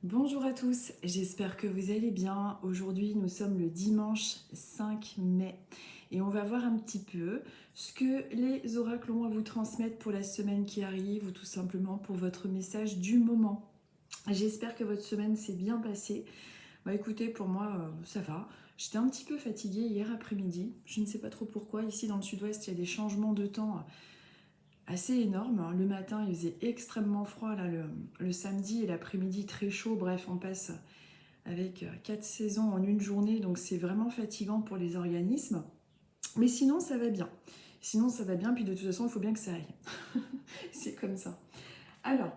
Bonjour à tous, j'espère que vous allez bien. Aujourd'hui, nous sommes le dimanche 5 mai et on va voir un petit peu ce que les oracles ont à vous transmettre pour la semaine qui arrive ou tout simplement pour votre message du moment. J'espère que votre semaine s'est bien passée. Bah écoutez, pour moi, ça va. J'étais un petit peu fatiguée hier après-midi. Je ne sais pas trop pourquoi. Ici, dans le sud-ouest, il y a des changements de temps assez énorme. Le matin, il faisait extrêmement froid, là, le samedi, et l'après-midi très chaud. Bref, on passe avec 4 saisons en une journée, donc c'est vraiment fatigant pour les organismes. Mais sinon, ça va bien. Sinon, ça va bien, puis de toute façon, il faut bien que ça aille. C'est comme ça. Alors,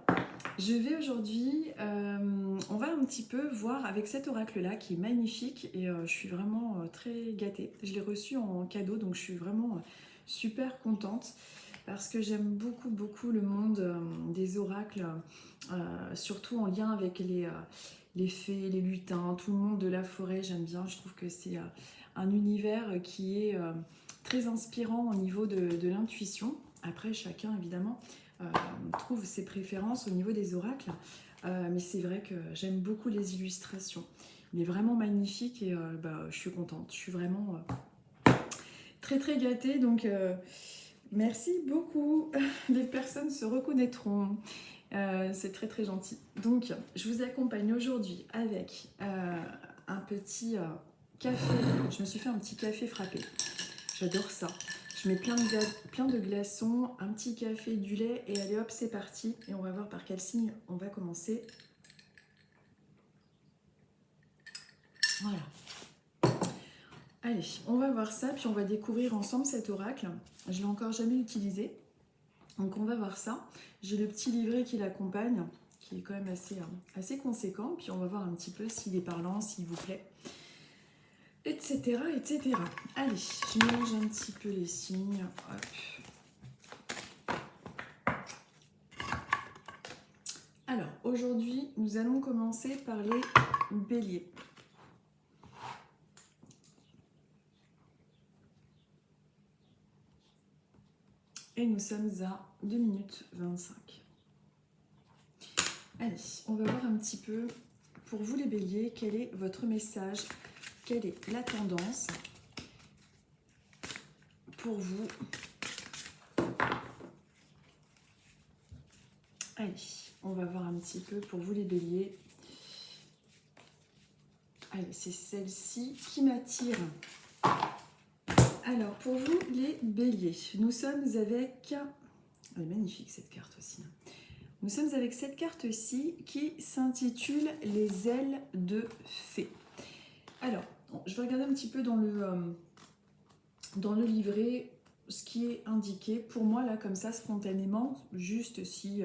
je vais aujourd'hui, on va un petit peu voir avec cet oracle-là qui est magnifique et je suis vraiment très gâtée. Je l'ai reçu en cadeau, donc je suis vraiment super contente parce que j'aime beaucoup, beaucoup le monde des oracles, surtout en lien avec les fées, les lutins, tout le monde de la forêt, j'aime bien. Je trouve que c'est un univers qui est très inspirant au niveau de l'intuition. Après, chacun, évidemment, trouve ses préférences au niveau des oracles. Mais c'est vrai que j'aime beaucoup les illustrations. Il est vraiment magnifique et je suis contente. Je suis vraiment très très gâtée. Donc merci beaucoup. Les personnes se reconnaîtront. C'est très très gentil. Donc je vous accompagne aujourd'hui avec un petit café. Je me suis fait un petit café frappé. J'adore ça. Je mets plein de glaçons, un petit café, du lait et allez hop, c'est parti. Et on va voir par quel signe on va commencer. Voilà. Allez, on va voir ça, puis on va découvrir ensemble cet oracle. Je ne l'ai encore jamais utilisé, donc on va voir ça. J'ai le petit livret qui l'accompagne, qui est quand même assez conséquent. Puis on va voir un petit peu s'il est parlant, s'il vous plaît, etc., etc. Allez, je mélange un petit peu les signes. Hop. Alors, aujourd'hui, nous allons commencer par les béliers. Et nous sommes à 2 minutes 25. Allez, on va voir un petit peu, pour vous les béliers, quel est votre message, quelle est la tendance pour vous. Allez, on va voir un petit peu pour vous les béliers. Allez, c'est celle-ci qui m'attire. Alors, pour vous les béliers, nous sommes avec... Elle est magnifique cette carte aussi. Nous sommes avec cette carte-ci qui s'intitule « Les ailes de fée ». Alors, je vais regarder un petit peu dans le livret ce qui est indiqué. Pour moi, là, comme ça, spontanément, juste si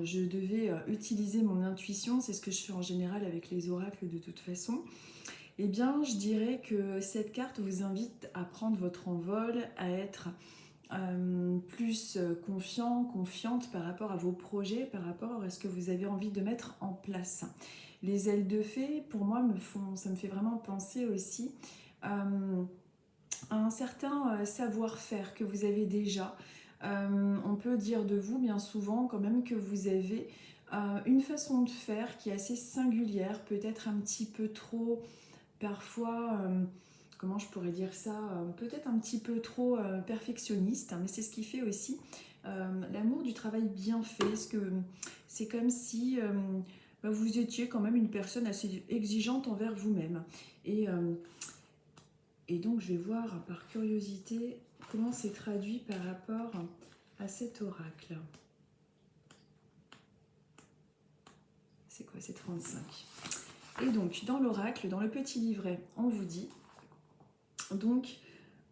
je devais utiliser mon intuition, c'est ce que je fais en général avec les oracles de toute façon, eh bien, je dirais que cette carte vous invite à prendre votre envol, à être plus confiant, confiante par rapport à vos projets, par rapport à ce que vous avez envie de mettre en place. Les ailes de fée, pour moi, ça me fait vraiment penser aussi à un certain savoir-faire que vous avez déjà. On peut dire de vous bien souvent quand même que vous avez une façon de faire qui est assez singulière, peut-être un petit peu trop, parfois, comment je pourrais dire ça, peut-être un petit peu trop perfectionniste, hein, mais c'est ce qui fait aussi l'amour du travail bien fait. C'est comme si vous étiez quand même une personne assez exigeante envers vous-même. Et, euh, et donc, je vais voir par curiosité comment c'est traduit par rapport à cet oracle. C'est quoi? C'est 35. Et donc, dans l'oracle, dans le petit livret, on vous dit, donc,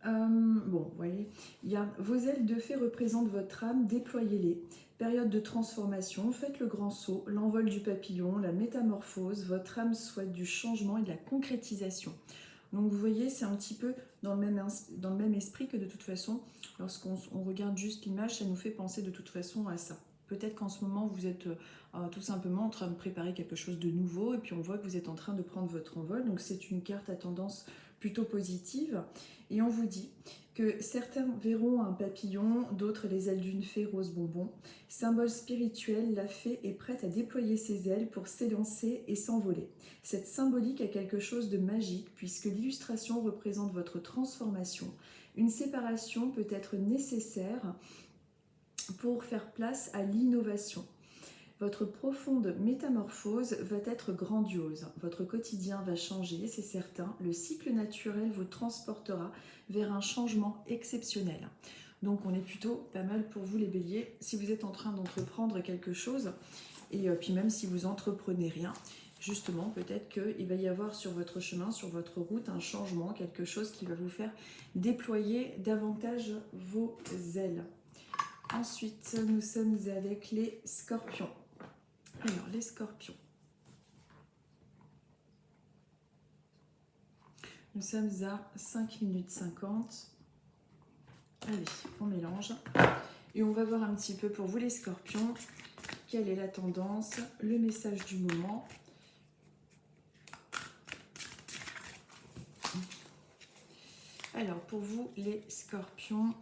bon, vous voyez, il y a vos ailes de fée représentent votre âme, déployez-les. Période de transformation, faites le grand saut, l'envol du papillon, la métamorphose, votre âme souhaite du changement et de la concrétisation. Donc vous voyez, c'est un petit peu dans le même esprit que de toute façon, lorsqu'on regarde juste l'image, ça nous fait penser de toute façon à ça. Peut-être qu'en ce moment, vous êtes tout simplement en train de préparer quelque chose de nouveau et puis on voit que vous êtes en train de prendre votre envol. Donc c'est une carte à tendance plutôt positive. Et on vous dit que certains verront un papillon, d'autres les ailes d'une fée rose bonbon. Symbole spirituel, la fée est prête à déployer ses ailes pour s'élancer et s'envoler. Cette symbolique a quelque chose de magique puisque l'illustration représente votre transformation. Une séparation peut être nécessaire pour faire place à l'innovation. Votre profonde métamorphose va être grandiose. Votre quotidien va changer, c'est certain. Le cycle naturel vous transportera vers un changement exceptionnel. Donc on est plutôt pas mal pour vous les béliers si vous êtes en train d'entreprendre quelque chose et puis même si vous entreprenez rien. Justement, peut-être qu'il va y avoir sur votre chemin, sur votre route, un changement, quelque chose qui va vous faire déployer davantage vos ailes. Ensuite, nous sommes avec les scorpions. Alors, les scorpions. Nous sommes à 5 minutes 50. Allez, on mélange. Et on va voir un petit peu pour vous les scorpions, quelle est la tendance, le message du moment. Alors, pour vous les scorpions,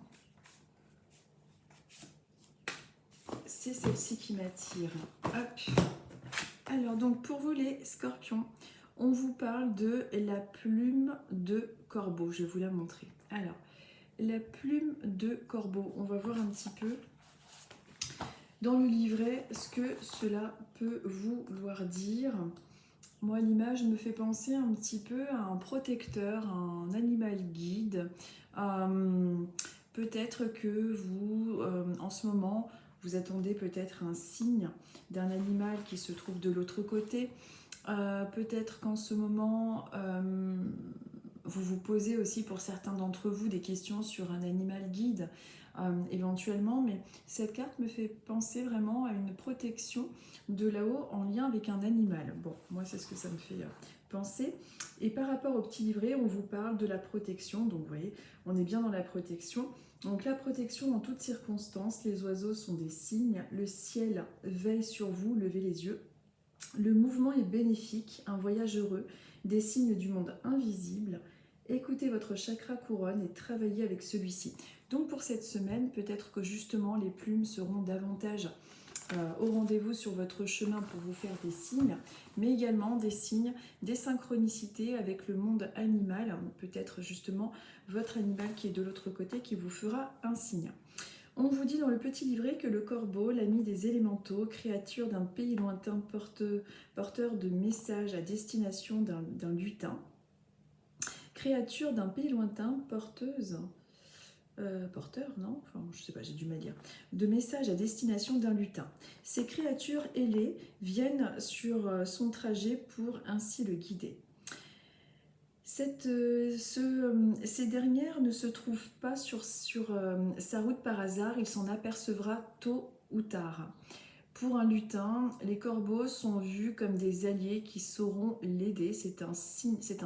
c'est celle-ci qui m'attire. Hop. Alors, donc pour vous les scorpions, on vous parle de la plume de corbeau. Je vais vous la montrer. Alors, la plume de corbeau, on va voir un petit peu dans le livret ce que cela peut vouloir dire. Moi, l'image me fait penser un petit peu à un protecteur, un animal guide. Peut-être que vous, en ce moment, vous attendez peut-être un signe d'un animal qui se trouve de l'autre côté. Peut-être qu'en ce moment, vous vous posez aussi pour certains d'entre vous des questions sur un animal guide, éventuellement. Mais cette carte me fait penser vraiment à une protection de là-haut en lien avec un animal. Bon, moi, c'est ce que ça me fait penser. Et par rapport au petit livret, on vous parle de la protection. Donc, vous voyez, on est bien dans la protection. Donc la protection en toutes circonstances, les oiseaux sont des signes, le ciel veille sur vous, levez les yeux. Le mouvement est bénéfique, un voyage heureux, des signes du monde invisible. Écoutez votre chakra couronne et travaillez avec celui-ci. Donc pour cette semaine, peut-être que justement les plumes seront davantage au rendez-vous sur votre chemin pour vous faire des signes, mais également des signes, des synchronicités avec le monde animal, peut-être justement votre animal qui est de l'autre côté qui vous fera un signe. On vous dit dans le petit livret que le corbeau, l'ami des élémentaux, créature d'un pays lointain, porteur de messages à destination d'un lutin, créature d'un pays lointain, porteur, non, enfin, je sais pas, j'ai du mal à dire, de messages à destination d'un lutin. Ces créatures ailées viennent sur son trajet pour ainsi le guider. Ces dernières ne se trouvent pas sur sa route par hasard, il s'en apercevra tôt ou tard. Pour un lutin, les corbeaux sont vus comme des alliés qui sauront l'aider, c'est un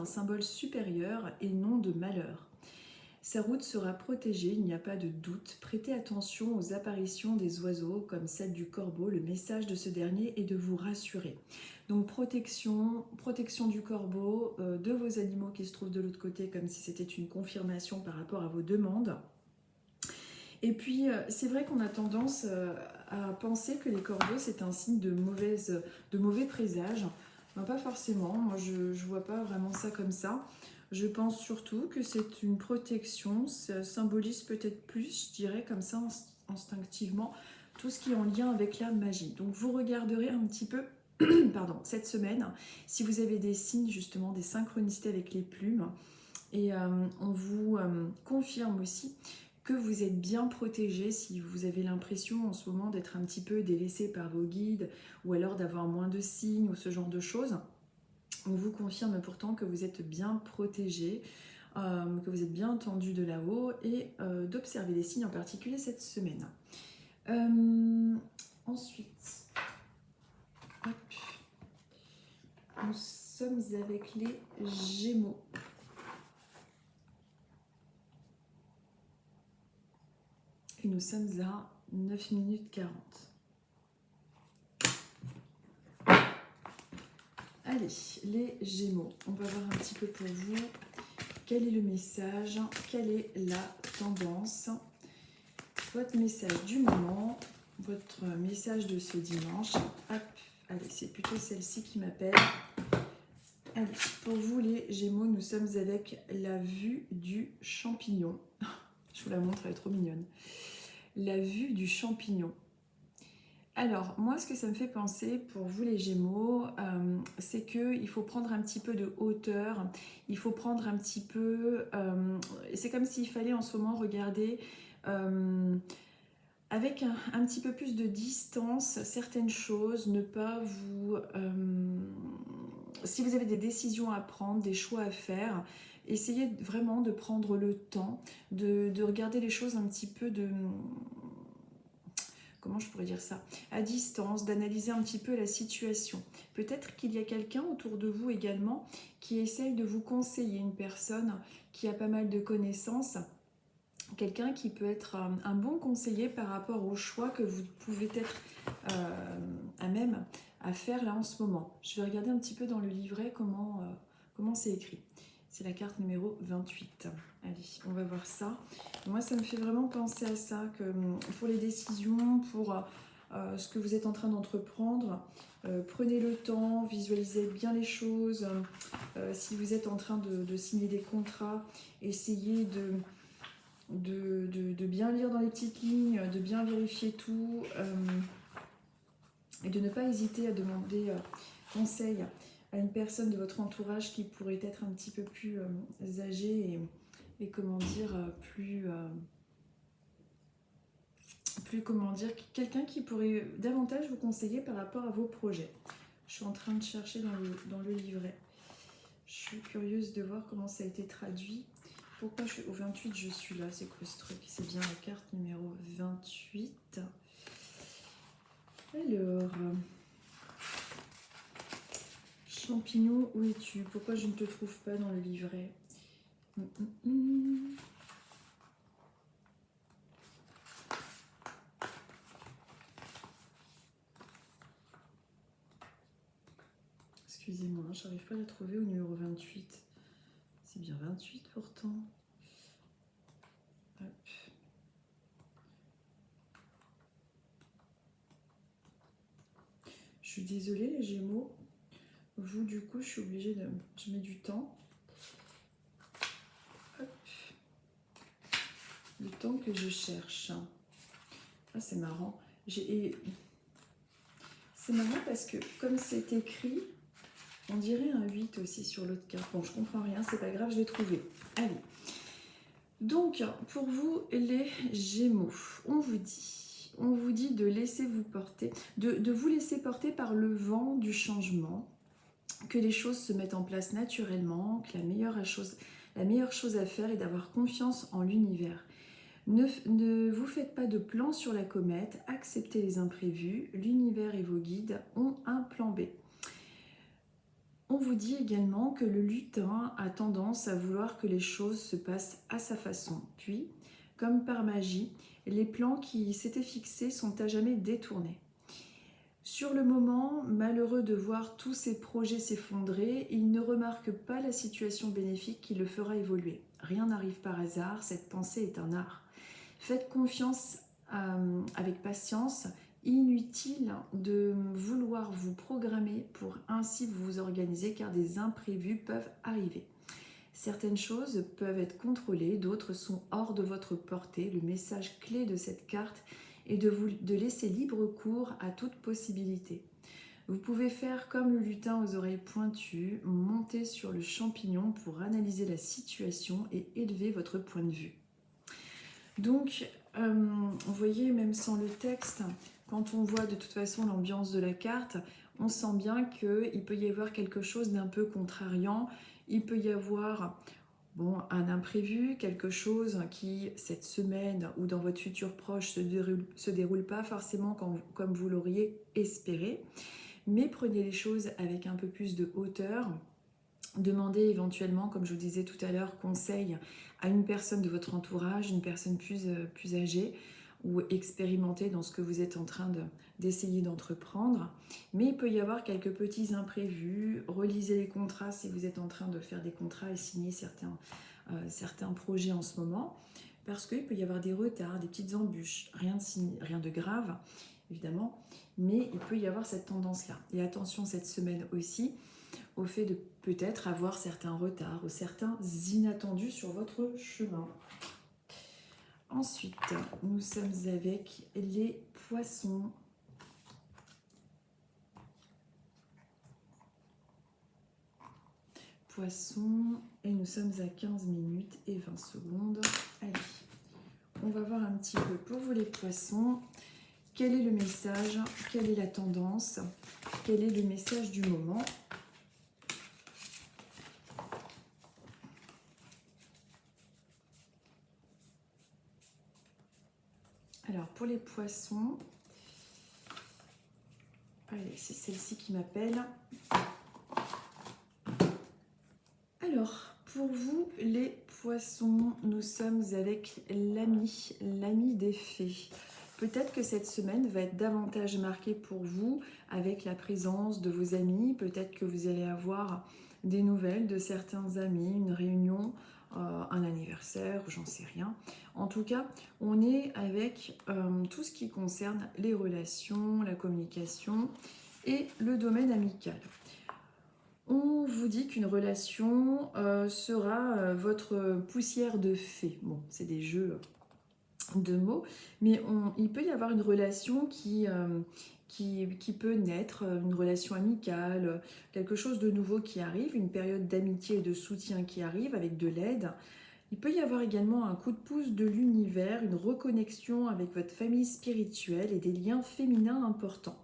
symbole supérieur et non de malheur. Sa route sera protégée, il n'y a pas de doute. Prêtez attention aux apparitions des oiseaux comme celle du corbeau. Le message de ce dernier est de vous rassurer. Donc protection du corbeau, de vos animaux qui se trouvent de l'autre côté, comme si c'était une confirmation par rapport à vos demandes. Et puis, c'est vrai qu'on a tendance à penser que les corbeaux, c'est un signe de mauvais présage. Ben, pas forcément, moi je ne vois pas vraiment ça comme ça. Je pense surtout que c'est une protection, ça symbolise peut-être plus, je dirais comme ça instinctivement, tout ce qui est en lien avec la magie. Donc vous regarderez un petit peu pardon, cette semaine si vous avez des signes, justement des synchronicités avec les plumes. Et on vous confirme aussi que vous êtes bien protégé si vous avez l'impression en ce moment d'être un petit peu délaissé par vos guides ou alors d'avoir moins de signes ou ce genre de choses. On vous confirme pourtant que vous êtes bien protégé, que vous êtes bien tendu de là-haut et d'observer les signes en particulier cette semaine. Ensuite, hop, nous sommes avec les Gémeaux. Et nous sommes à 9 minutes 40. Allez, les Gémeaux, on va voir un petit peu pour vous quel est le message? Quelle est la tendance? Votre message du moment, votre message de ce dimanche. Hop, allez, c'est plutôt celle-ci qui m'appelle. Allez, pour vous les Gémeaux, nous sommes avec la vue du champignon. Je vous la montre, elle est trop mignonne. La vue du champignon. Alors, moi, ce que ça me fait penser pour vous les Gémeaux, c'est qu'il faut prendre un petit peu de hauteur, il faut prendre un petit peu... c'est comme s'il fallait en ce moment regarder avec un petit peu plus de distance certaines choses, ne pas vous... si vous avez des décisions à prendre, des choix à faire, essayez vraiment de prendre le temps, de regarder les choses un petit peu de... Comment je pourrais dire ça? À distance, d'analyser un petit peu la situation. Peut-être qu'il y a quelqu'un autour de vous également qui essaye de vous conseiller, une personne qui a pas mal de connaissances, quelqu'un qui peut être un bon conseiller par rapport au choix que vous pouvez être à même à faire là en ce moment. Je vais regarder un petit peu dans le livret comment c'est écrit. C'est la carte numéro 28. Allez, on va voir ça. Moi, ça me fait vraiment penser à ça, que pour les décisions, pour ce que vous êtes en train d'entreprendre, prenez le temps, visualisez bien les choses. Si vous êtes en train de signer des contrats, essayez de bien lire dans les petites lignes, de bien vérifier tout et de ne pas hésiter à demander conseil à une personne de votre entourage qui pourrait être un petit peu plus âgée et comment dire, comment dire, quelqu'un qui pourrait davantage vous conseiller par rapport à vos projets. Je suis en train de chercher dans le livret. Je suis curieuse de voir comment ça a été traduit. Pourquoi au 28 je suis là? C'est quoi ce truc? C'est bien la carte numéro 28. Alors... Champignon, où es-tu? Pourquoi je ne te trouve pas dans le livret? Excusez-moi, j'arrive pas à la trouver au numéro 28. C'est bien 28 pourtant. Hop. Je suis désolée les Gémeaux. Vous, du coup, je suis obligée de... Je mets du temps. Hop. Le temps que je cherche. Ah, c'est marrant. C'est marrant parce que comme c'est écrit, on dirait un 8 aussi sur l'autre carte. Bon, je comprends rien, c'est pas grave, je l'ai trouvé. Allez. Donc, pour vous, les Gémeaux, on vous dit de laisser vous porter, de vous laisser porter par le vent du changement, que les choses se mettent en place naturellement, que la meilleure chose à faire est d'avoir confiance en l'univers. Ne vous faites pas de plan sur la comète, acceptez les imprévus, l'univers et vos guides ont un plan B. On vous dit également que le lutin a tendance à vouloir que les choses se passent à sa façon. Puis, comme par magie, les plans qui s'étaient fixés sont à jamais détournés. Sur le moment, malheureux de voir tous ses projets s'effondrer, il ne remarque pas la situation bénéfique qui le fera évoluer. Rien n'arrive par hasard, cette pensée est un art. Faites confiance avec patience. Inutile de vouloir vous programmer pour ainsi vous organiser car des imprévus peuvent arriver. Certaines choses peuvent être contrôlées, d'autres sont hors de votre portée. Le message clé de cette carte est de laisser libre cours à toute possibilité. Vous pouvez faire comme le lutin aux oreilles pointues, monter sur le champignon pour analyser la situation et élever votre point de vue. Donc, vous voyez, même sans le texte, quand on voit de toute façon l'ambiance de la carte, on sent bien qu'il peut y avoir quelque chose d'un peu contrariant. Il peut y avoir un imprévu, quelque chose qui, cette semaine ou dans votre futur proche, se déroule pas forcément comme vous l'auriez espéré. Mais prenez les choses avec un peu plus de hauteur. Demandez éventuellement, comme je vous disais tout à l'heure, conseil à une personne de votre entourage, une personne plus âgée ou expérimentée dans ce que vous êtes en train d'essayer d'entreprendre. Mais il peut y avoir quelques petits imprévus. Relisez les contrats si vous êtes en train de faire des contrats et signer certains certains projets en ce moment, parce qu'il peut y avoir des retards, des petites embûches, rien de grave, évidemment, mais il peut y avoir cette tendance-là. Et attention cette semaine aussi au fait de peut-être avoir certains retards ou certains inattendus sur votre chemin. Ensuite, nous sommes avec les poissons. Poissons, et nous sommes à 15 minutes et 20 secondes. Allez, on va voir un petit peu pour vous les poissons. Quel est le message? Quelle est la tendance? Quel est le message du moment? Alors, pour les poissons, allez, c'est celle-ci qui m'appelle. Alors, pour vous, les poissons, nous sommes avec l'ami des fées. Peut-être que cette semaine va être davantage marquée pour vous avec la présence de vos amis. Peut-être que vous allez avoir des nouvelles de certains amis, une réunion, un anniversaire, j'en sais rien. En tout cas, on est avec tout ce qui concerne les relations, la communication et le domaine amical. On vous dit qu'une relation sera votre poussière de fée. Bon, c'est des jeux de mots, mais il peut y avoir une relation qui peut naître, une relation amicale, quelque chose de nouveau qui arrive, une période d'amitié et de soutien qui arrive avec de l'aide. Il peut y avoir également un coup de pouce de l'univers, une reconnexion avec votre famille spirituelle et des liens féminins importants.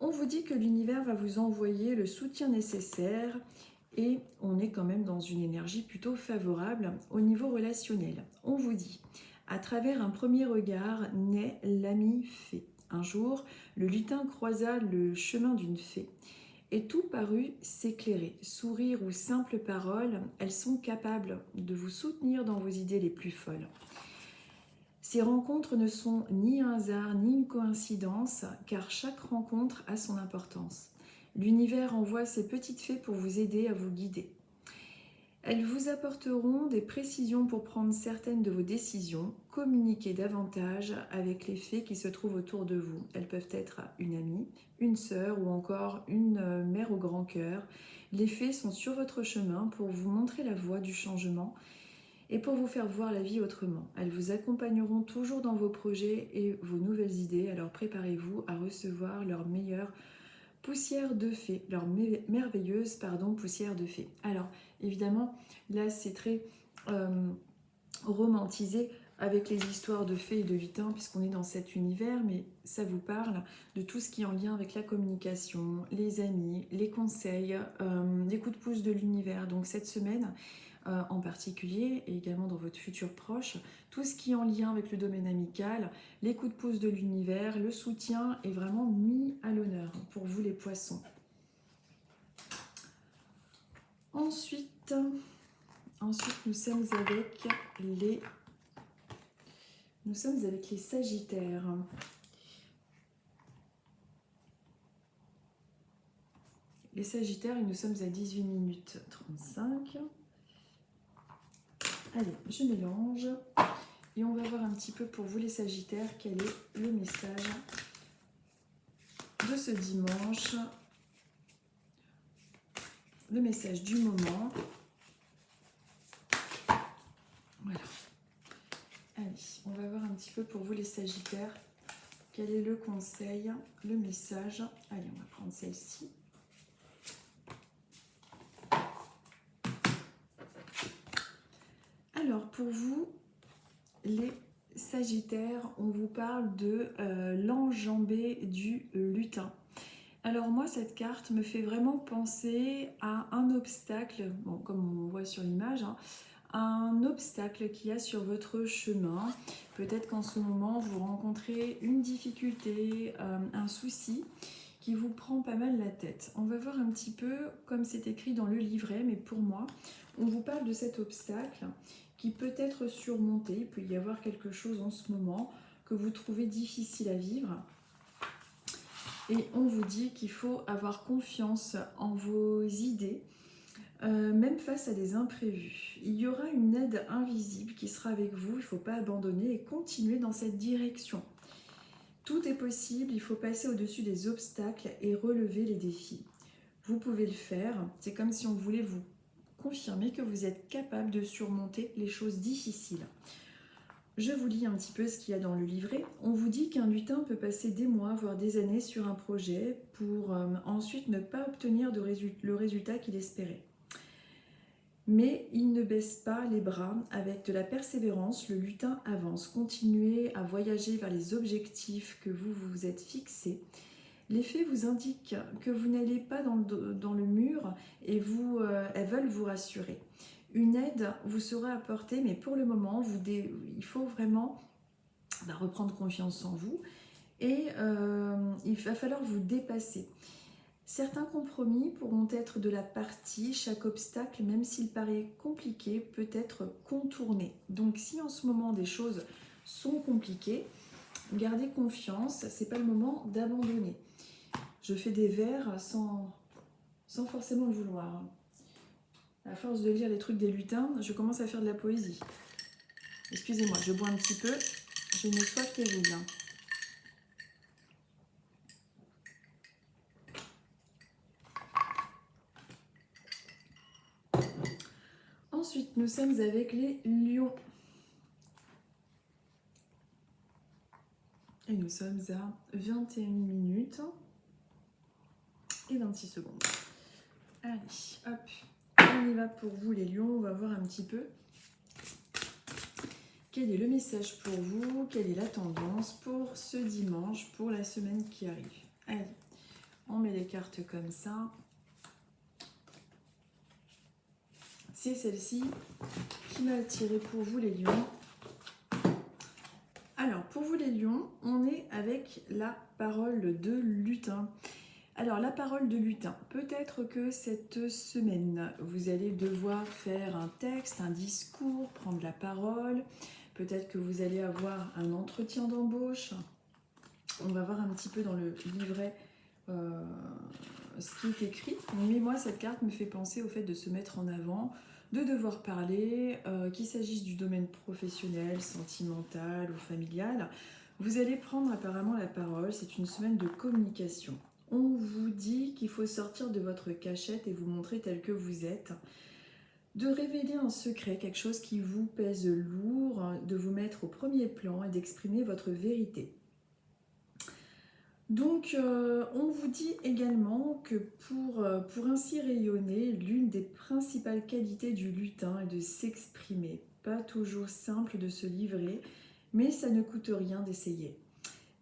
On vous dit que l'univers va vous envoyer le soutien nécessaire et on est quand même dans une énergie plutôt favorable au niveau relationnel. On vous dit, à travers un premier regard naît l'ami fée. Un jour, le lutin croisa le chemin d'une fée et tout parut s'éclairer. Sourire ou simples paroles, elles sont capables de vous soutenir dans vos idées les plus folles. Ces rencontres ne sont ni un hasard ni une coïncidence, car chaque rencontre a son importance. L'univers envoie ses petites fées pour vous aider à vous guider. Elles vous apporteront des précisions pour prendre certaines de vos décisions. Communiquez davantage avec les fées qui se trouvent autour de vous. Elles peuvent être une amie, une sœur ou encore une mère au grand cœur. Les fées sont sur votre chemin pour vous montrer la voie du changement et pour vous faire voir la vie autrement. Elles vous accompagneront toujours dans vos projets et vos nouvelles idées, alors préparez-vous à recevoir leur meilleure poussière de fée, leur merveilleuse poussière de fée. Alors évidemment, là c'est très romantisé avec les histoires de fées et de lutins puisqu'on est dans cet univers, mais ça vous parle de tout ce qui est en lien avec la communication, les amis, les conseils, les coups de pouce de l'univers. Donc cette semaine, en particulier, et également dans votre futur proche, tout ce qui est en lien avec le domaine amical, les coups de pouce de l'univers, le soutien est vraiment mis à l'honneur pour vous les poissons. Ensuite nous sommes avec les Sagittaires. Les Sagittaires, et nous sommes à 18 minutes 35. Allez, je mélange et on va voir un petit peu pour vous les Sagittaires quel est le message de ce dimanche, le message du moment. Voilà. Allez, on va voir un petit peu pour vous les Sagittaires quel est le conseil, le message. Allez, on va prendre celle-ci. Alors, pour vous, les Sagittaires, on vous parle de l'enjambée du lutin. Alors moi, cette carte me fait vraiment penser à un obstacle, bon, comme on voit sur l'image, hein, un obstacle qu'il y a sur votre chemin. Peut-être qu'en ce moment, vous rencontrez une difficulté, un souci qui vous prend pas mal la tête. On va voir un petit peu comme c'est écrit dans le livret, mais pour moi, on vous parle de cet obstacle qui peut être surmonté. Il peut y avoir quelque chose en ce moment que vous trouvez difficile à vivre. Et on vous dit qu'il faut avoir confiance en vos idées, même face à des imprévus. Il y aura une aide invisible qui sera avec vous, il ne faut pas abandonner et continuer dans cette direction. Tout est possible, il faut passer au-dessus des obstacles et relever les défis. Vous pouvez le faire, c'est comme si on voulait vous confirmer que vous êtes capable de surmonter les choses difficiles. Je vous lis un petit peu ce qu'il y a dans le livret. On vous dit qu'un lutin peut passer des mois, voire des années sur un projet pour ensuite ne pas obtenir le résultat qu'il espérait. Mais il ne baisse pas les bras. Avec de la persévérance, le lutin avance. Continuez à voyager vers les objectifs que vous vous êtes fixés. Les fées vous indiquent que vous n'allez pas dans le mur et elles veulent vous rassurer. Une aide vous sera apportée, mais pour le moment, il faut vraiment reprendre confiance en vous et il va falloir vous dépasser. Certains compromis pourront être de la partie, chaque obstacle, même s'il paraît compliqué, peut être contourné. Donc si en ce moment des choses sont compliquées, gardez confiance, c'est pas le moment d'abandonner. Je fais des vers sans forcément le vouloir. À force de lire les trucs des lutins, je commence à faire de la poésie. Excusez-moi, je bois un petit peu, j'ai une soif terrible. Ensuite, nous sommes avec les lions. Et nous sommes à 21 minutes et 26 secondes. Allez, hop, on y va pour vous les lions. On va voir un petit peu quel est le message pour vous, quelle est la tendance pour ce dimanche, pour la semaine qui arrive. Allez, on met les cartes comme ça. C'est celle-ci qui m'a attiré pour vous les lions. Alors, pour vous les lions, on est avec la parole de lutin. Alors, la parole de lutin. Peut-être que cette semaine, vous allez devoir faire un texte, un discours, prendre la parole. Peut-être que vous allez avoir un entretien d'embauche. On va voir un petit peu dans le livret ce qui est écrit. Mais moi, cette carte me fait penser au fait de se mettre en avant, de devoir parler, qu'il s'agisse du domaine professionnel, sentimental ou familial. Vous allez prendre apparemment la parole, c'est une semaine de communication. On vous dit qu'il faut sortir de votre cachette et vous montrer tel que vous êtes, de révéler un secret, quelque chose qui vous pèse lourd, de vous mettre au premier plan et d'exprimer votre vérité. Donc, on vous dit également que pour ainsi rayonner, l'une des principales qualités du lutin est de s'exprimer. Pas toujours simple de se livrer, mais ça ne coûte rien d'essayer.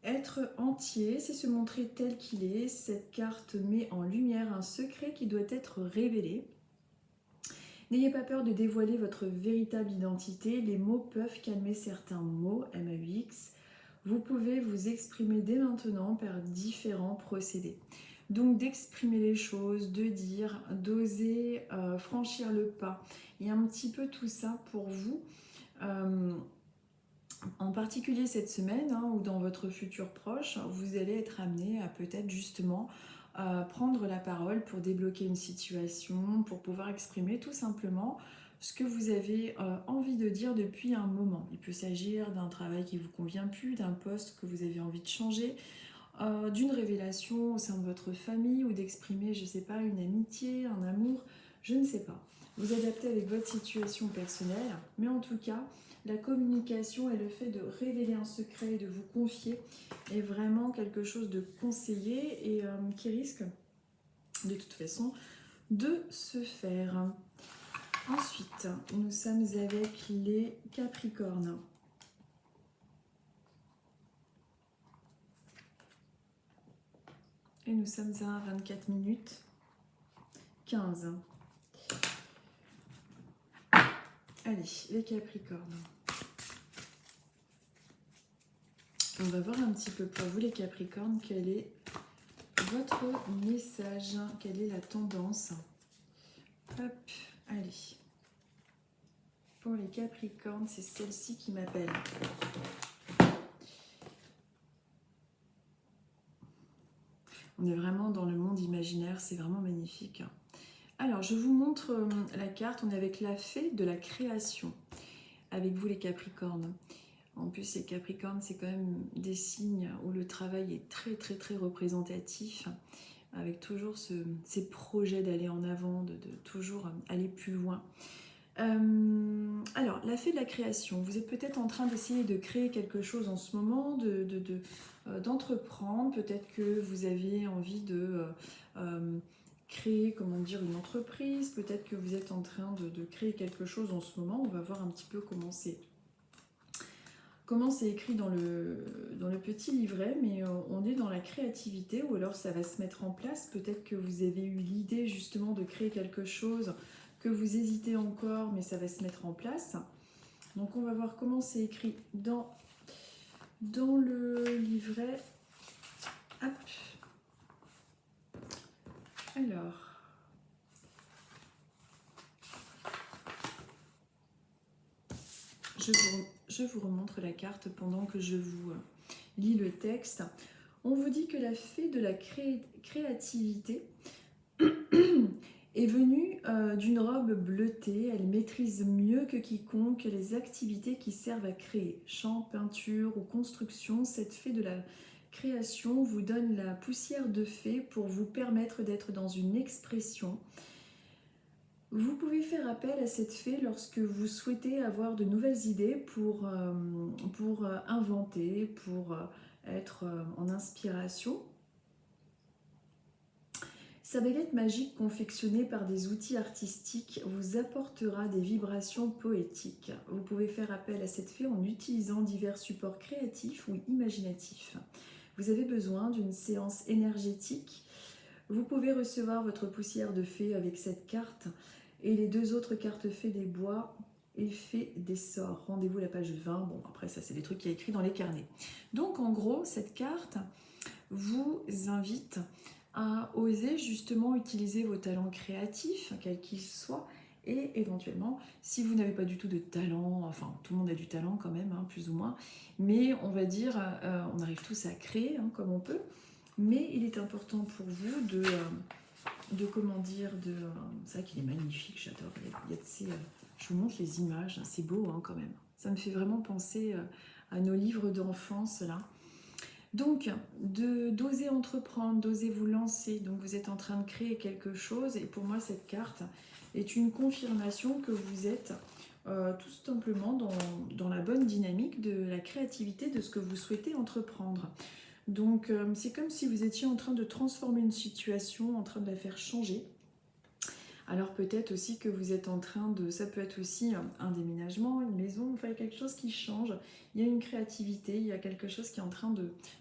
Être entier, c'est se montrer tel qu'il est. Cette carte met en lumière un secret qui doit être révélé. N'ayez pas peur de dévoiler votre véritable identité. Les mots peuvent calmer certains mots, MAUX. Vous pouvez vous exprimer dès maintenant par différents procédés. Donc d'exprimer les choses, de dire, d'oser franchir le pas. Il y a un petit peu tout ça pour vous. En particulier cette semaine ou dans votre futur proche, vous allez être amené à peut-être justement prendre la parole pour débloquer une situation, pour pouvoir exprimer tout simplement ce que vous avez envie de dire depuis un moment. Il peut s'agir d'un travail qui ne vous convient plus, d'un poste que vous avez envie de changer, d'une révélation au sein de votre famille ou d'exprimer, je ne sais pas, une amitié, un amour, je ne sais pas. Vous adaptez avec votre situation personnelle, mais en tout cas, la communication et le fait de révéler un secret, de vous confier, est vraiment quelque chose de conseillé et qui risque de toute façon de se faire. Ensuite, nous sommes avec les Capricornes. Et nous sommes à 24 minutes 15. Allez, les Capricornes. On va voir un petit peu pour vous les Capricornes, quel est votre message, quelle est la tendance. Hop, allez. Pour les Capricornes, c'est celle-ci qui m'appelle. On est vraiment dans le monde imaginaire, c'est vraiment magnifique. Alors, je vous montre la carte. On est avec la fée de la création. Avec vous, les Capricornes. En plus, les Capricornes, c'est quand même des signes où le travail est très, très, très représentatif. Avec toujours ces projets d'aller en avant, de toujours aller plus loin. Alors, la fée de la création, vous êtes peut-être en train d'essayer de créer quelque chose en ce moment, d'entreprendre. Peut-être que vous avez envie de créer, comment dire, une entreprise. Peut-être que vous êtes en train de créer quelque chose en ce moment. On va voir un petit peu comment c'est écrit dans le petit livret, mais on est dans la créativité, ou alors ça va se mettre en place. Peut-être que vous avez eu l'idée justement de créer quelque chose, que vous hésitez encore, mais ça va se mettre en place. Donc on va voir comment c'est écrit dans le livret. Hop. Alors, je vous remontre la carte pendant que je vous lis le texte. On vous dit que la fée de la créativité est venue d'une robe bleutée. Elle maîtrise mieux que quiconque les activités qui servent à créer. Chant, peinture ou construction, cette fée de la création vous donne la poussière de fée pour vous permettre d'être dans une expression. Vous pouvez faire appel à cette fée lorsque vous souhaitez avoir de nouvelles idées pour inventer, pour être en inspiration. Sa baguette magique confectionnée par des outils artistiques vous apportera des vibrations poétiques. Vous pouvez faire appel à cette fée en utilisant divers supports créatifs ou imaginatifs. Vous avez besoin d'une séance énergétique. Vous pouvez recevoir votre poussière de fée avec cette carte et les 2 autres cartes fées des bois et fées des sorts. Rendez-vous à la page 20. Bon, après ça, c'est des trucs qu'il y a écrit dans les carnets. Donc, en gros, cette carte vous invite à oser justement utiliser vos talents créatifs, quels qu'ils soient, et éventuellement, si vous n'avez pas du tout de talent, enfin tout le monde a du talent quand même, hein, plus ou moins, mais on va dire, on arrive tous à créer comme on peut, mais il est important pour vous comment dire, c'est vrai qu'il est magnifique, j'adore, il y a de ces, je vous montre les images, c'est beau quand même, ça me fait vraiment penser à nos livres d'enfance là. Donc, d'oser entreprendre, d'oser vous lancer. Donc, vous êtes en train de créer quelque chose. Et pour moi, cette carte est une confirmation que vous êtes tout simplement dans la bonne dynamique de la créativité de ce que vous souhaitez entreprendre. Donc, c'est comme si vous étiez en train de transformer une situation, en train de la faire changer. Alors peut-être aussi que vous êtes en train de... Ça peut être aussi un déménagement, une maison, enfin quelque chose qui change. Il y a une créativité, il y a quelque chose qui est en train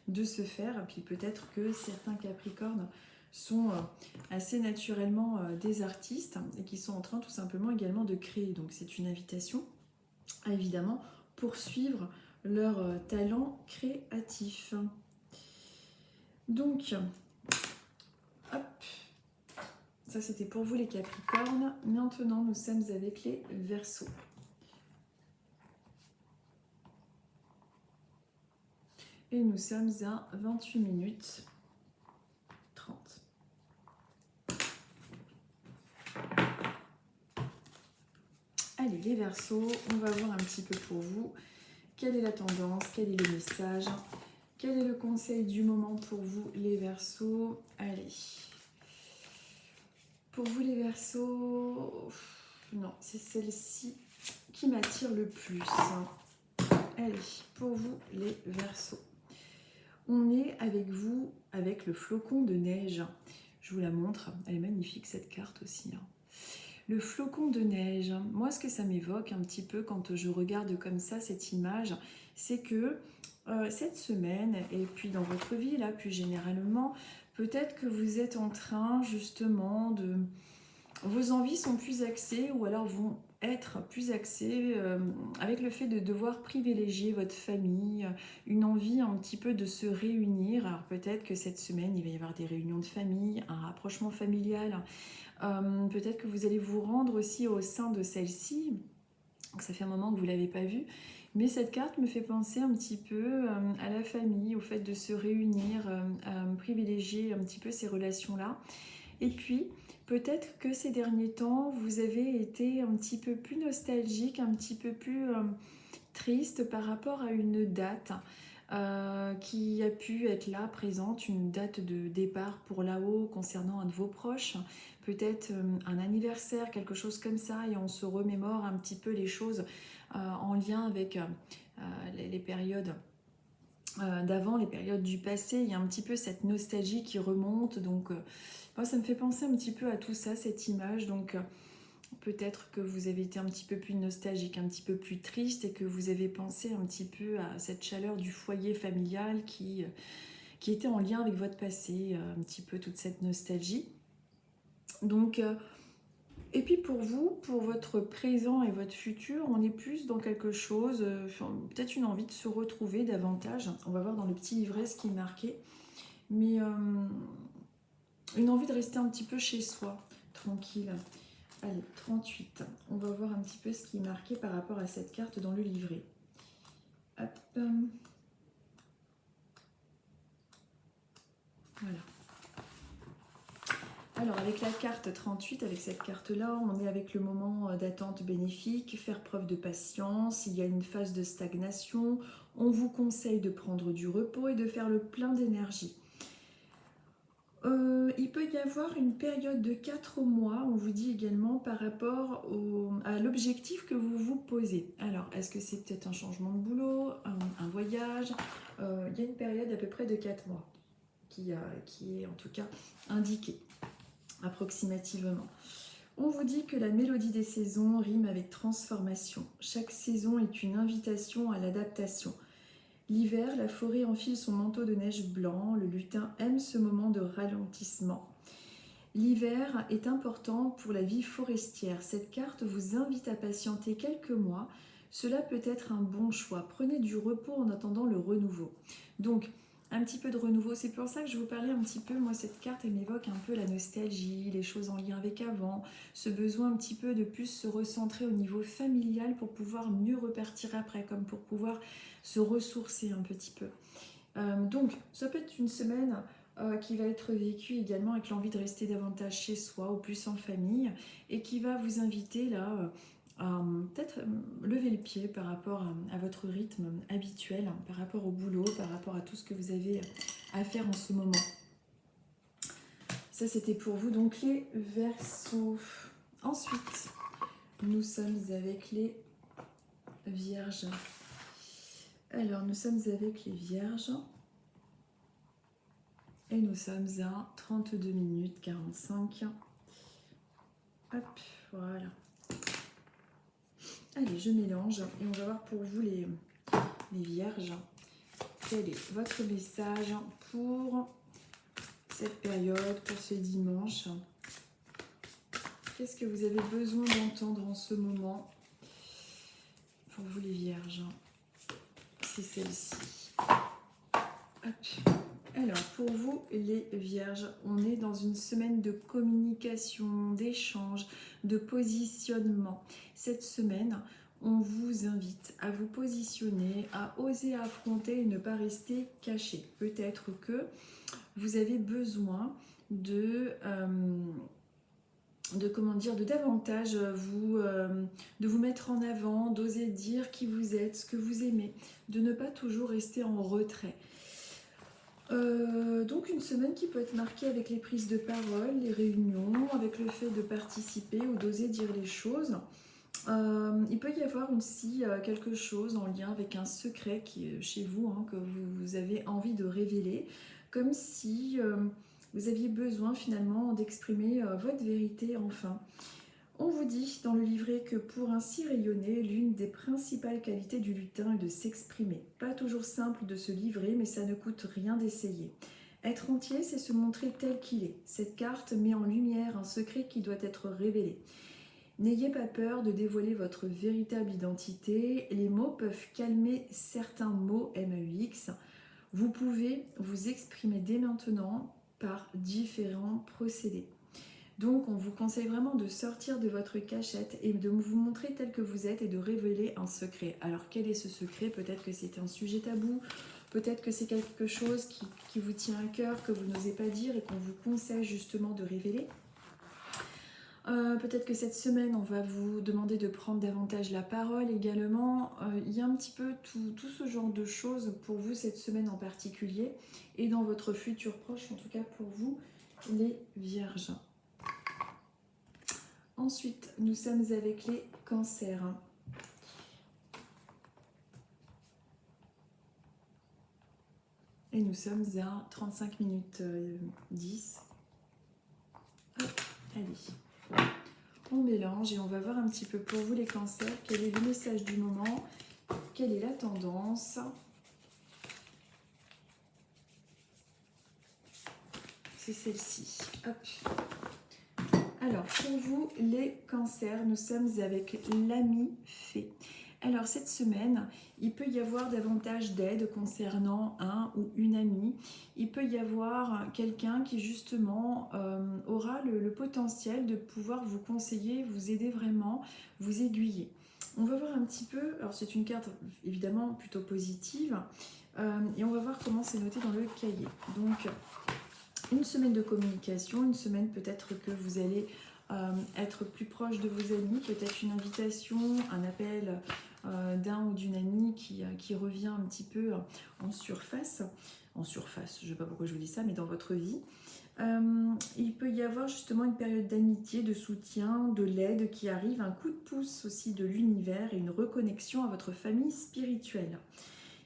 de se faire. Et puis peut-être que certains Capricornes sont assez naturellement des artistes et qui sont en train tout simplement également de créer. Donc c'est une invitation à évidemment poursuivre leur talent créatif. Donc, hop. Ça, c'était pour vous les Capricornes. Maintenant, nous sommes avec les Verseaux. Et nous sommes à 28 minutes 30. Allez, les Verseaux, on va voir un petit peu pour vous. Quelle est la tendance? Quel est le message? Quel est le conseil du moment pour vous, les Verseaux? Allez. Pour vous les Verseaux, non, c'est celle-ci qui m'attire le plus. Allez, pour vous les Verseaux. On est avec vous, avec le flocon de neige. Je vous la montre, elle est magnifique cette carte aussi. Le flocon de neige, moi ce que ça m'évoque un petit peu quand je regarde comme ça cette image, c'est que cette semaine, et puis dans votre vie là plus généralement, peut-être que vous êtes en train justement de... Vos envies sont plus axées ou alors vont être plus axées avec le fait de devoir privilégier votre famille, une envie un petit peu de se réunir. Alors peut-être que cette semaine, il va y avoir des réunions de famille, un rapprochement familial. Peut-être que vous allez vous rendre aussi au sein de celle-ci. Ça fait un moment que vous ne l'avez pas vue. Mais cette carte me fait penser un petit peu à la famille, au fait de se réunir, privilégier un petit peu ces relations-là. Et puis, peut-être que ces derniers temps, vous avez été un petit peu plus nostalgique, un petit peu plus triste par rapport à une date qui a pu être là, présente, une date de départ pour là-haut concernant un de vos proches, peut-être un anniversaire, quelque chose comme ça, et on se remémore un petit peu les choses en lien avec les périodes d'avant, les périodes du passé. Il y a un petit peu cette nostalgie qui remonte, donc moi ça me fait penser un petit peu à tout ça, cette image, donc peut-être que vous avez été un petit peu plus nostalgique, un petit peu plus triste, et que vous avez pensé un petit peu à cette chaleur du foyer familial qui était en lien avec votre passé, un petit peu toute cette nostalgie. Donc, et puis pour vous, pour votre présent et votre futur, on est plus dans quelque chose, peut-être une envie de se retrouver davantage. On va voir dans le petit livret ce qui est marqué, mais une envie de rester un petit peu chez soi, tranquille. Allez, 38. On va voir un petit peu ce qui est marqué par rapport à cette carte dans le livret. Hop. Voilà. Alors, avec la carte 38, avec cette carte-là, on est avec le moment d'attente bénéfique, faire preuve de patience, il y a une phase de stagnation, on vous conseille de prendre du repos et de faire le plein d'énergie. Il peut y avoir une période de 4 mois, on vous dit également, par rapport à l'objectif que vous vous posez. Alors, est-ce que c'est peut-être un changement de boulot, un voyage? Il y a une période à peu près de 4 mois qui est en tout cas indiquée approximativement. On vous dit que la mélodie des saisons rime avec transformation. Chaque saison est une invitation à l'adaptation. L'hiver, la forêt enfile son manteau de neige blanc, le lutin aime ce moment de ralentissement. L'hiver est important pour la vie forestière. Cette carte vous invite à patienter quelques mois. Cela peut être un bon choix. Prenez du repos en attendant le renouveau. Donc, un petit peu de renouveau. C'est pour ça que je vous parlais un petit peu. Moi, cette carte, elle m'évoque un peu la nostalgie, les choses en lien avec avant, ce besoin un petit peu de plus se recentrer au niveau familial pour pouvoir mieux repartir après, comme pour pouvoir se ressourcer un petit peu. Donc, ça peut être une semaine qui va être vécue également avec l'envie de rester davantage chez soi ou plus en famille, et qui va vous inviter là à peut-être lever le pied par rapport à votre rythme habituel, par rapport au boulot, par rapport à tout ce que vous avez à faire en ce moment. Ça, c'était pour vous, donc les Verseaux. Ensuite, nous sommes avec les Vierges. Alors, nous sommes avec les Vierges. Et nous sommes à 32 minutes 45. Hop, voilà. Allez, je mélange et on va voir pour vous les Vierges. Quel est votre message pour cette période, pour ce dimanche? Qu'est-ce que vous avez besoin d'entendre en ce moment pour vous les Vierges? C'est celle-ci. Hop. Alors, pour vous, les Vierges, on est dans une semaine de communication, d'échange, de positionnement. Cette semaine, on vous invite à vous positionner, à oser affronter et ne pas rester caché. Peut-être que vous avez besoin de davantage de vous mettre en avant, d'oser dire qui vous êtes, ce que vous aimez, de ne pas toujours rester en retrait. Donc une semaine qui peut être marquée avec les prises de parole, les réunions, avec le fait de participer ou d'oser dire les choses. Il peut y avoir aussi quelque chose en lien avec un secret qui est chez vous, hein, que vous avez envie de révéler, comme si vous aviez besoin finalement d'exprimer votre vérité enfin. On vous dit dans le livret que pour ainsi rayonner, l'une des principales qualités du lutin est de s'exprimer. Pas toujours simple de se livrer, mais ça ne coûte rien d'essayer. Être entier, c'est se montrer tel qu'il est. Cette carte met en lumière un secret qui doit être révélé. N'ayez pas peur de dévoiler votre véritable identité. Les mots peuvent calmer certains mots MAUX. Vous pouvez vous exprimer dès maintenant par différents procédés. Donc, on vous conseille vraiment de sortir de votre cachette et de vous montrer tel que vous êtes et de révéler un secret. Alors, quel est ce secret? Peut-être que c'est un sujet tabou, peut-être que c'est quelque chose qui vous tient à cœur, que vous n'osez pas dire et qu'on vous conseille justement de révéler. Peut-être que cette semaine, on va vous demander de prendre davantage la parole également. Il y a un petit peu tout ce genre de choses pour vous cette semaine en particulier et dans votre futur proche, en tout cas pour vous, les vierges. Ensuite, nous sommes avec les cancers. Et nous sommes à 35 minutes 10. Hop, allez. On mélange et on va voir un petit peu pour vous les cancers, quel est le message du moment, quelle est la tendance. C'est celle-ci. Hop. Alors, pour vous, les cancers, nous sommes avec l'ami fée. Alors, cette semaine, il peut y avoir davantage d'aide concernant un ou une amie. Il peut y avoir quelqu'un qui, justement, aura le potentiel de pouvoir vous conseiller, vous aider vraiment, vous aiguiller. On va voir un petit peu, alors c'est une carte évidemment plutôt positive, et on va voir comment c'est noté dans le cahier. Donc, une semaine de communication, une semaine peut-être que vous allez être plus proche de vos amis, peut-être une invitation, un appel d'un ou d'une amie qui revient un petit peu en surface, je ne sais pas pourquoi je vous dis ça, mais dans votre vie. Il peut y avoir justement une période d'amitié, de soutien, de l'aide qui arrive, un coup de pouce aussi de l'univers et une reconnexion à votre famille spirituelle.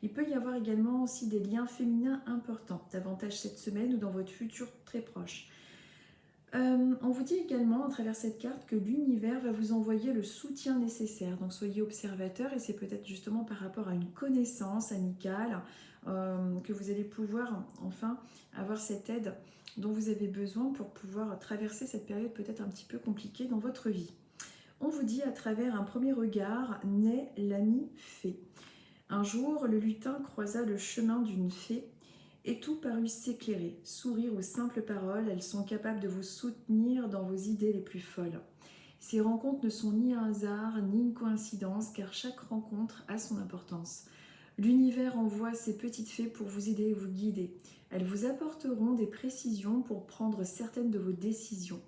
Il peut y avoir également aussi des liens féminins importants, davantage cette semaine ou dans votre futur très proche. On vous dit également à travers cette carte que l'univers va vous envoyer le soutien nécessaire. Donc soyez observateur et c'est peut-être justement par rapport à une connaissance amicale que vous allez pouvoir enfin avoir cette aide dont vous avez besoin pour pouvoir traverser cette période peut-être un petit peu compliquée dans votre vie. On vous dit à travers un premier regard naît l'ami fée. Un jour, le lutin croisa le chemin d'une fée et tout parut s'éclairer. Sourire aux simples paroles, elles sont capables de vous soutenir dans vos idées les plus folles. Ces rencontres ne sont ni un hasard, ni une coïncidence, car chaque rencontre a son importance. L'univers envoie ces petites fées pour vous aider et vous guider. Elles vous apporteront des précisions pour prendre certaines de vos décisions.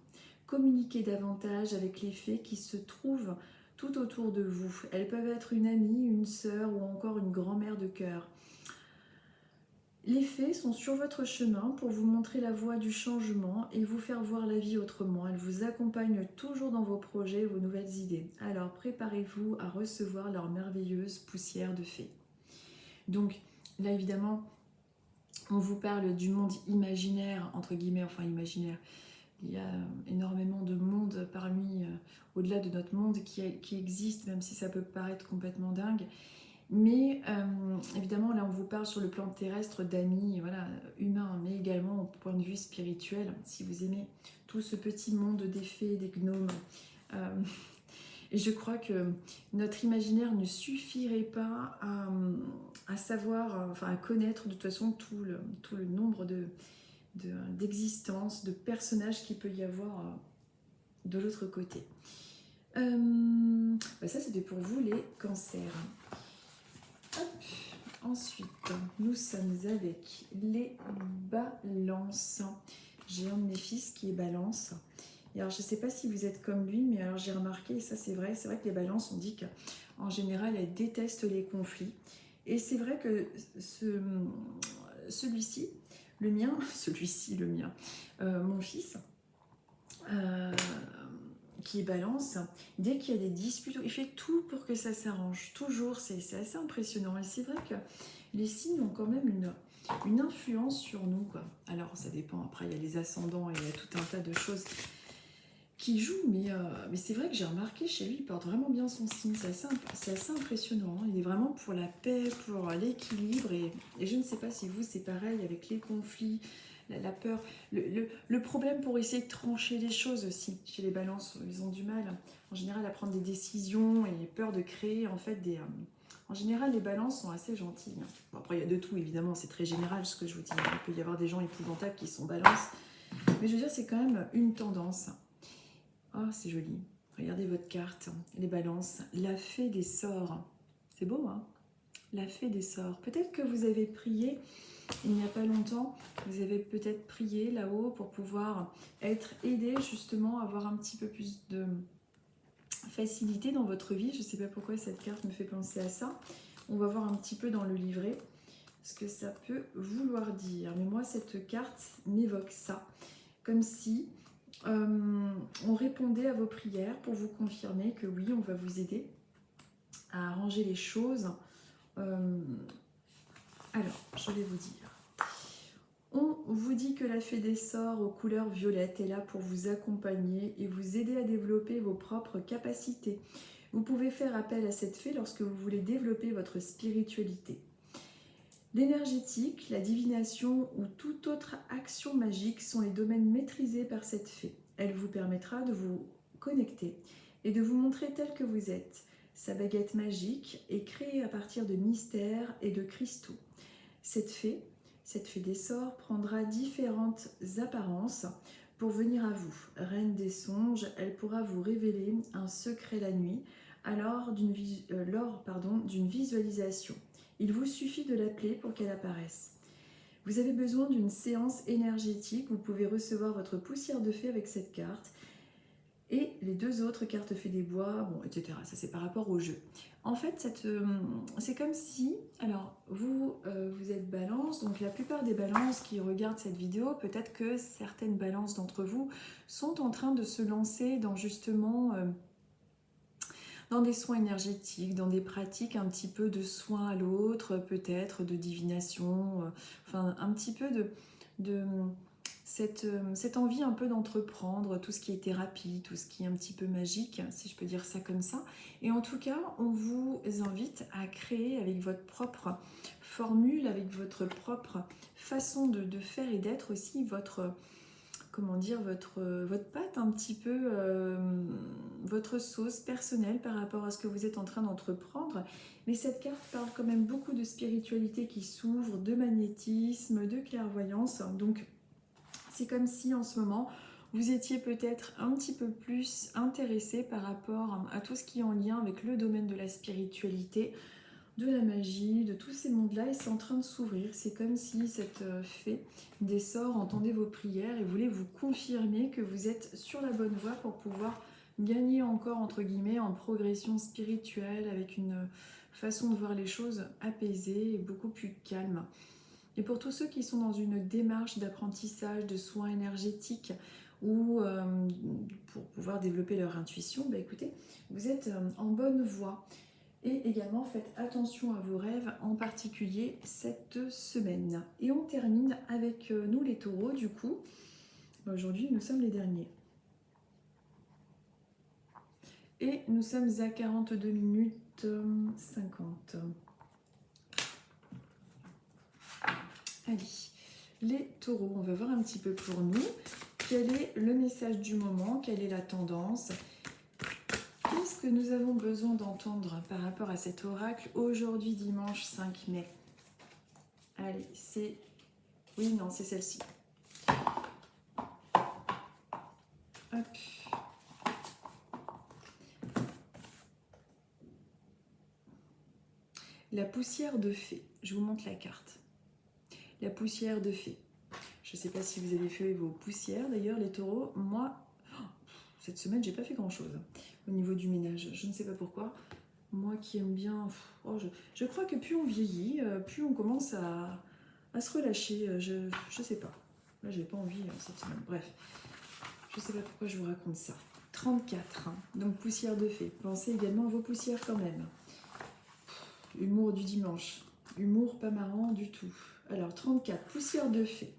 Communiquez davantage avec les fées qui se trouvent tout autour de vous. Elles peuvent être une amie, une sœur ou encore une grand-mère de cœur. Les fées sont sur votre chemin pour vous montrer la voie du changement et vous faire voir la vie autrement. Elles vous accompagnent toujours dans vos projets, vos nouvelles idées. Alors préparez-vous à recevoir leur merveilleuse poussière de fées. Donc là évidemment, on vous parle du monde imaginaire, entre guillemets, enfin imaginaire. Il y a énormément de monde parmi, au-delà de notre monde qui existe, même si ça peut paraître complètement dingue. Mais évidemment, là, on vous parle sur le plan terrestre d'amis, voilà, humains, mais également au point de vue spirituel. Si vous aimez tout ce petit monde des fées, des gnomes. Et je crois que notre imaginaire ne suffirait pas à savoir, enfin à connaître de toute façon tout le nombre d'existences, de personnages qu'il peut y avoir de l'autre côté. Ça, c'était pour vous les cancers. Hop. Ensuite, nous sommes avec les balances. J'ai un de mes fils qui est balance. Et alors, je ne sais pas si vous êtes comme lui, mais alors j'ai remarqué, et ça c'est vrai que les balances, on dit qu'en général, elles détestent les conflits. Et c'est vrai que celui-ci, le mien, mon fils, qui est balance, dès qu'il y a des disputes, il fait tout pour que ça s'arrange. Toujours, c'est assez impressionnant. Et c'est vrai que les signes ont quand même une influence sur nous, quoi. Alors, ça dépend. Après, il y a les ascendants et il y a tout un tas de choses qui jouent. Mais c'est vrai que j'ai remarqué chez lui, il porte vraiment bien son signe. C'est assez impressionnant. Il est vraiment pour la paix, pour l'équilibre. Et je ne sais pas si vous, c'est pareil avec les conflits, la peur, le problème pour essayer de trancher les choses aussi. Chez les balances, ils ont du mal en général à prendre des décisions et peur de créer en fait des... En général, les balances sont assez gentilles. Bon, après, il y a de tout, évidemment, c'est très général ce que je vous dis. Il peut y avoir des gens épouvantables qui sont balances. Mais je veux dire, c'est quand même une tendance. Oh, c'est joli. Regardez votre carte, les balances. La fée des sorts. C'est beau, hein? La fée des sorts. Peut-être que vous avez prié il n'y a pas longtemps, vous avez peut-être prié là-haut pour pouvoir être aidé justement, avoir un petit peu plus de facilité dans votre vie. Je ne sais pas pourquoi cette carte me fait penser à ça. On va voir un petit peu dans le livret ce que ça peut vouloir dire. Mais moi, cette carte m'évoque ça. Comme si on répondait à vos prières pour vous confirmer que oui, on va vous aider à arranger les choses. Alors, je vais vous dire. On vous dit que la fée des sorts aux couleurs violettes est là pour vous accompagner et vous aider à développer vos propres capacités. Vous pouvez faire appel à cette fée lorsque vous voulez développer votre spiritualité. L'énergétique, la divination ou toute autre action magique sont les domaines maîtrisés par cette fée. Elle vous permettra de vous connecter et de vous montrer tel que vous êtes. Sa baguette magique est créée à partir de mystères et de cristaux. Cette fée des sorts prendra différentes apparences pour venir à vous. Reine des songes, elle pourra vous révéler un secret la nuit lors d'une visualisation. Il vous suffit de l'appeler pour qu'elle apparaisse. Vous avez besoin d'une séance énergétique, vous pouvez recevoir votre poussière de fée avec cette carte et les deux autres cartes fées des bois, bon, etc. Ça c'est par rapport au jeu. En fait, c'est comme si, alors vous êtes balance, donc la plupart des balances qui regardent cette vidéo, peut-être que certaines balances d'entre vous sont en train de se lancer dans justement dans des soins énergétiques, dans des pratiques un petit peu de soins à l'autre, peut-être de divination, enfin un petit peu de cette envie un peu d'entreprendre tout ce qui est thérapie, tout ce qui est un petit peu magique, si je peux dire ça comme ça. Et en tout cas, on vous invite à créer avec votre propre formule, avec votre propre façon de faire et d'être aussi votre, comment dire, votre patte un petit peu, votre sauce personnelle par rapport à ce que vous êtes en train d'entreprendre. Mais cette carte parle quand même beaucoup de spiritualité qui s'ouvre, de magnétisme, de clairvoyance. Donc c'est comme si en ce moment, vous étiez peut-être un petit peu plus intéressé par rapport à tout ce qui est en lien avec le domaine de la spiritualité, de la magie, de tous ces mondes-là, et c'est en train de s'ouvrir. C'est comme si cette fée des sorts entendait vos prières et voulait vous confirmer que vous êtes sur la bonne voie pour pouvoir gagner encore, entre guillemets, en progression spirituelle, avec une façon de voir les choses apaisée et beaucoup plus calme. Et pour tous ceux qui sont dans une démarche d'apprentissage, de soins énergétiques ou pour pouvoir développer leur intuition, bah écoutez, vous êtes en bonne voie. Et également, faites attention à vos rêves, en particulier cette semaine. Et on termine avec nous les taureaux, du coup. Aujourd'hui, nous sommes les derniers. Et nous sommes à 42 minutes 50. Allez, les taureaux, on va voir un petit peu pour nous. Quel est le message du moment? Quelle est la tendance? Qu'est-ce que nous avons besoin d'entendre par rapport à cet oracle aujourd'hui, dimanche 5 mai? Allez, c'est... Oui, non, c'est celle-ci. Hop. La poussière de fée. Je vous montre la carte. La poussière de fée. Je ne sais pas si vous avez fait vos poussières, d'ailleurs, les taureaux. Moi, cette semaine, j'ai pas fait grand-chose au niveau du ménage. Je ne sais pas pourquoi. Moi qui aime bien... je crois que plus on vieillit, plus on commence à se relâcher. Je sais pas. Là, j'ai pas envie cette semaine. Bref, je sais pas pourquoi je vous raconte ça. 34, hein. Donc poussière de fée. Pensez également à vos poussières quand même. Humour du dimanche. Humour pas marrant du tout. Alors, 34, poussière de fée.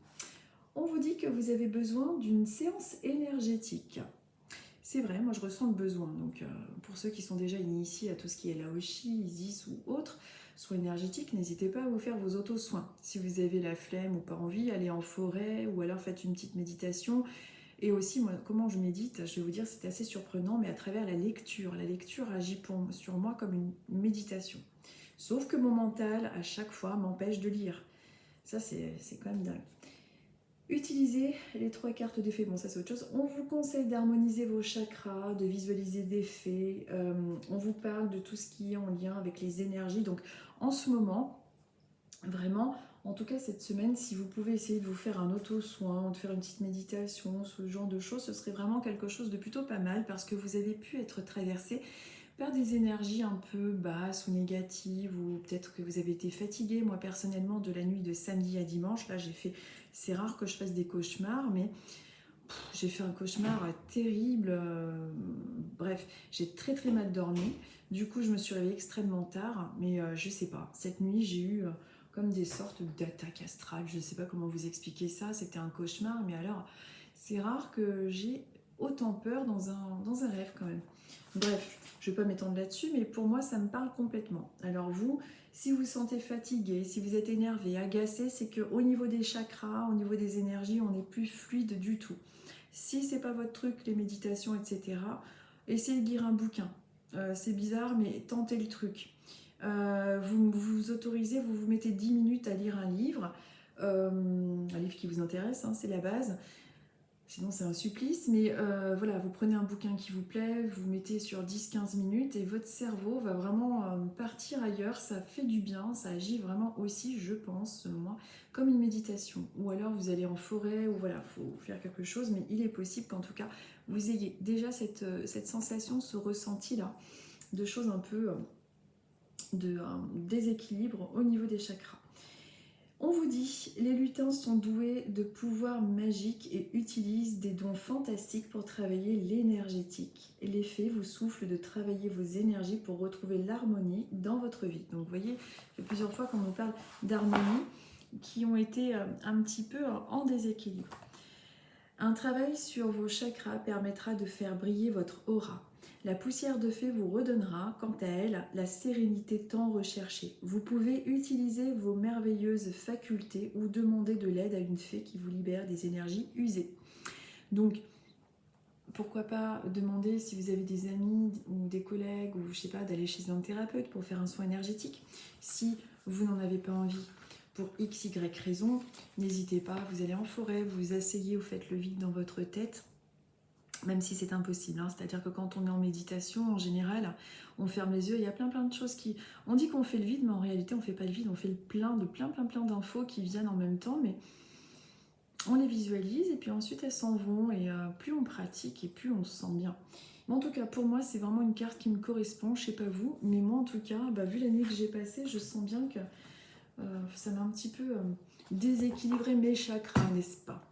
On vous dit que vous avez besoin d'une séance énergétique. C'est vrai, moi je ressens le besoin. Donc, pour ceux qui sont déjà initiés à tout ce qui est Laoshi, Isis ou autre, soins énergétiques, n'hésitez pas à vous faire vos auto-soins. Si vous avez la flemme ou pas envie, allez en forêt ou alors faites une petite méditation. Et aussi, moi, comment je médite, je vais vous dire, c'est assez surprenant, mais à travers la lecture. La lecture agit sur moi comme une méditation. Sauf que mon mental, à chaque fois, m'empêche de lire. Ça, c'est quand même dingue. Utilisez les 3 cartes des fées, bon ça c'est autre chose. On vous conseille d'harmoniser vos chakras, de visualiser des fées. On vous parle de tout ce qui est en lien avec les énergies. Donc en ce moment, vraiment, en tout cas cette semaine, si vous pouvez essayer de vous faire un auto-soin, de faire une petite méditation, ce genre de choses, ce serait vraiment quelque chose de plutôt pas mal parce que vous avez pu être traversé par des énergies un peu basses ou négatives, ou peut-être que vous avez été fatigué. Moi personnellement, de la nuit de samedi à dimanche, là j'ai fait, c'est rare que je fasse des cauchemars, mais j'ai fait un cauchemar terrible. Bref, j'ai très très mal dormi. Du coup, je me suis réveillée extrêmement tard, mais je sais pas. Cette nuit, j'ai eu comme des sortes d'attaques astrales. Je ne sais pas comment vous expliquer ça. C'était un cauchemar, mais alors, c'est rare que j'ai autant peur dans un rêve quand même. Bref, je ne vais pas m'étendre là-dessus, mais pour moi, ça me parle complètement. Alors vous, si vous vous sentez fatigué, si vous êtes énervé, agacé, c'est qu'au niveau des chakras, au niveau des énergies, on n'est plus fluide du tout. Si c'est pas votre truc, les méditations, etc., essayez de lire un bouquin. C'est bizarre, mais tentez le truc. Vous vous autorisez, vous vous mettez 10 minutes à lire un livre qui vous intéresse, hein, c'est la base. Sinon, c'est un supplice, mais voilà, vous prenez un bouquin qui vous plaît, vous mettez sur 10-15 minutes et votre cerveau va vraiment partir ailleurs. Ça fait du bien, ça agit vraiment aussi, je pense, selon moi, comme une méditation. Ou alors vous allez en forêt, ou voilà, il faut faire quelque chose, mais il est possible qu'en tout cas, vous ayez déjà cette sensation, ce ressenti-là, de choses un peu de déséquilibre au niveau des chakras. On vous dit, les lutins sont doués de pouvoirs magiques et utilisent des dons fantastiques pour travailler l'énergétique. Les fées vous soufflent de travailler vos énergies pour retrouver l'harmonie dans votre vie. Donc vous voyez, il y a plusieurs fois qu'on nous parle d'harmonie qui ont été un petit peu en déséquilibre. Un travail sur vos chakras permettra de faire briller votre aura. La poussière de fée vous redonnera, quant à elle, la sérénité tant recherchée. Vous pouvez utiliser vos merveilleuses facultés ou demander de l'aide à une fée qui vous libère des énergies usées. Donc, pourquoi pas demander, si vous avez des amis ou des collègues, ou je sais pas, d'aller chez un thérapeute pour faire un soin énergétique. Si vous n'en avez pas envie, pour x, y raison, n'hésitez pas, vous allez en forêt, vous vous asseyez, vous faites le vide dans votre tête, même si c'est impossible, hein. C'est-à-dire que quand on est en méditation, en général, on ferme les yeux, il y a plein de choses qui... On dit qu'on fait le vide, mais en réalité, on ne fait pas le vide, on fait le plein d'infos qui viennent en même temps, mais on les visualise, et puis ensuite elles s'en vont, et plus on pratique, et plus on se sent bien. Mais en tout cas, pour moi, c'est vraiment une carte qui me correspond, je sais pas vous, mais moi en tout cas, vu la nuit que j'ai passée, je sens bien que ça m'a un petit peu déséquilibré mes chakras, n'est-ce pas?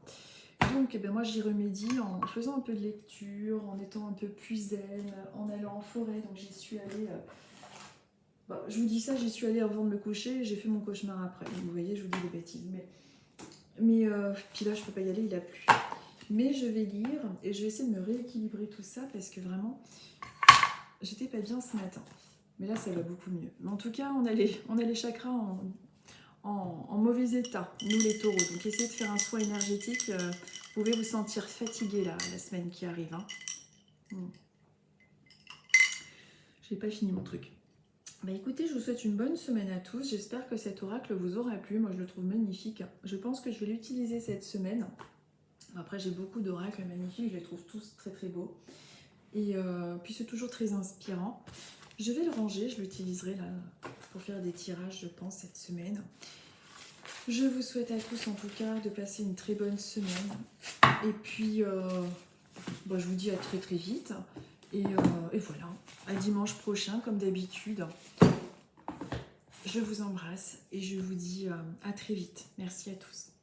Donc moi j'y remédie en faisant un peu de lecture, en étant un peu plus zen, en allant en forêt. Donc j'y suis allée, je vous dis ça, j'y suis allée avant de me coucher, et j'ai fait mon cauchemar après. Donc, vous voyez, je vous dis des bêtises. Mais puis là je peux pas y aller, il a plu. Mais je vais lire et je vais essayer de me rééquilibrer tout ça parce que vraiment, j'étais pas bien ce matin. Mais là ça va beaucoup mieux. Mais en tout cas, on a les chakras en mauvais état, nous les taureaux. Donc essayez de faire un soin énergétique. Vous pouvez vous sentir fatigué là, la semaine qui arrive. Hein. J'ai pas fini mon truc. Écoutez, je vous souhaite une bonne semaine à tous. J'espère que cet oracle vous aura plu. Moi je le trouve magnifique. Je pense que je vais l'utiliser cette semaine. Après j'ai beaucoup d'oracles magnifiques, je les trouve tous très très beaux. Et puis c'est toujours très inspirant. Je vais le ranger, je l'utiliserai là pour faire des tirages, je pense, cette semaine. Je vous souhaite à tous en tout cas de passer une très bonne semaine. Et puis, je vous dis à très très vite. Et voilà, à dimanche prochain comme d'habitude. Je vous embrasse et je vous dis à très vite. Merci à tous.